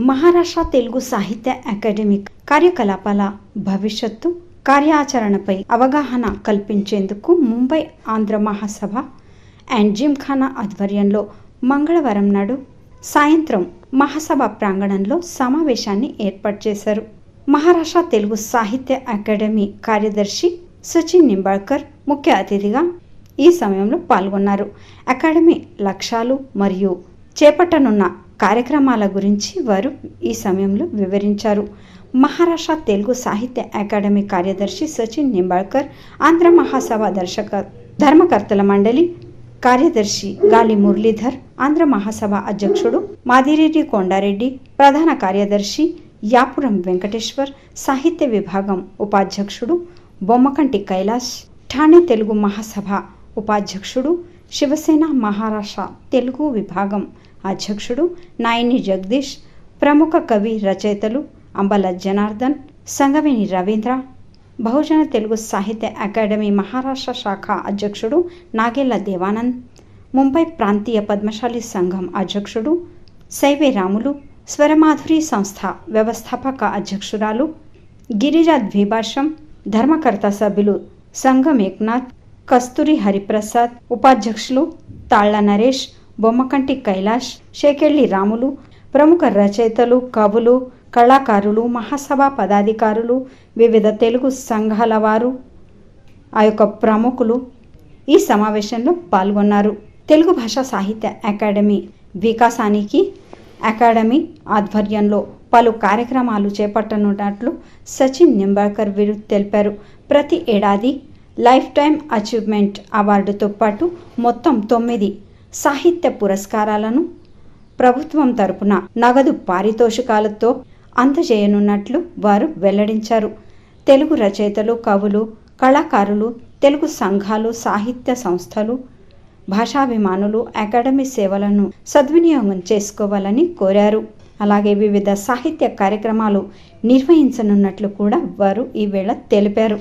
మహారాష్ట్ర తెలుగు సాహిత్య అకాడమీ కార్యకలాపాల భవిష్యత్తు కార్యాచరణపై అవగాహన కల్పించేందుకు ముంబై ఆంధ్ర మహాసభ అండ్ జిమ్ఖానా ఆధ్వర్యంలో మంగళవారం నాడు సాయంత్రం మహాసభ ప్రాంగణంలో సమావేశాన్ని ఏర్పాటు చేశారు. మహారాష్ట్ర తెలుగు సాహిత్య అకాడమీ కార్యదర్శి సచిన్ నింబాళ్కర్ ముఖ్య అతిథిగా ఈ సమయంలో పాల్గొన్నారు. అకాడమీ లక్ష్యాలు మరియు చేపట్టనున్న కార్యక్రమాల గురించి వారు ఈ సమయంలో వివరించారు. మహారాష్ట్ర తెలుగు సాహిత్య అకాడమీ కార్యదర్శి సచిన్ నింబాళ్కర్, ఆంధ్ర మహాసభ ధర్మకర్తల మండలి కార్యదర్శి గాలి మురళీధర్, ఆంధ్ర మహాసభ అధ్యక్షుడు మాదిరెడ్డి కొండారెడ్డి, ప్రధాన కార్యదర్శి యాపురం వెంకటేశ్వర్, సాహిత్య విభాగం ఉపాధ్యక్షుడు బొమ్మకంటి కైలాష్, ఠాణే తెలుగు మహాసభ ఉపాధ్యక్షుడు, శివసేన మహారాష్ట్ర తెలుగు విభాగం అధ్యక్షుడు నాయని జగదీష్, ప్రముఖ కవి రచయితలు అంబల జనార్దన్, సంగవేణి రవీంద్ర, బహుజన తెలుగు సాహిత్య అకాడమీ మహారాష్ట్ర శాఖ అధ్యక్షుడు నాగేళ్ల దేవానంద్, ముంబై ప్రాంతీయ పద్మశాలి సంఘం అధ్యక్షుడు సైవే రాములు, స్వరమాధురి సంస్థ వ్యవస్థాపక అధ్యక్షురాలు గిరిజా ద్విభాషం, ధర్మకర్త సభ్యులు సంగం ఏక్నాథ్, కస్తూరి హరిప్రసాద్, ఉపాధ్యక్షులు తాళ్ల నరేష్, బొమ్మకంటి కైలాష్, షేకెళ్లి రాములు, ప్రముఖ రచయితలు, కవులు, కళాకారులు, మహాసభ పదాధికారులు, వివిధ తెలుగు సంఘాల వారు ప్రముఖులు ఈ సమావేశంలో పాల్గొన్నారు. తెలుగు భాషా సాహిత్య అకాడమీ వికాసానికి అకాడమీ ఆధ్వర్యంలో పలు కార్యక్రమాలు చేపట్టనున్నట్లు సచిన్ నింబాళ్కర్ వీరు తెలిపారు. ప్రతి ఏడాది లైఫ్ టైమ్ అచీవ్మెంట్ అవార్డుతో పాటు మొత్తం 9 సాహిత్య పురస్కారాలను ప్రభుత్వం తరపున నగదు పారితోషికాలతో అందజేయనున్నట్లు వారు వెల్లడించారు. తెలుగు రచయితలు, కవులు, కళాకారులు, తెలుగు సంఘాలు, సాహిత్య సంస్థలు, భాషాభిమానులు అకాడమీ సేవలను సద్వినియోగం చేసుకోవాలని కోరారు. అలాగే వివిధ సాహిత్య కార్యక్రమాలు నిర్వహించనున్నట్లు కూడా వారు ఈ వేళ తెలిపారు.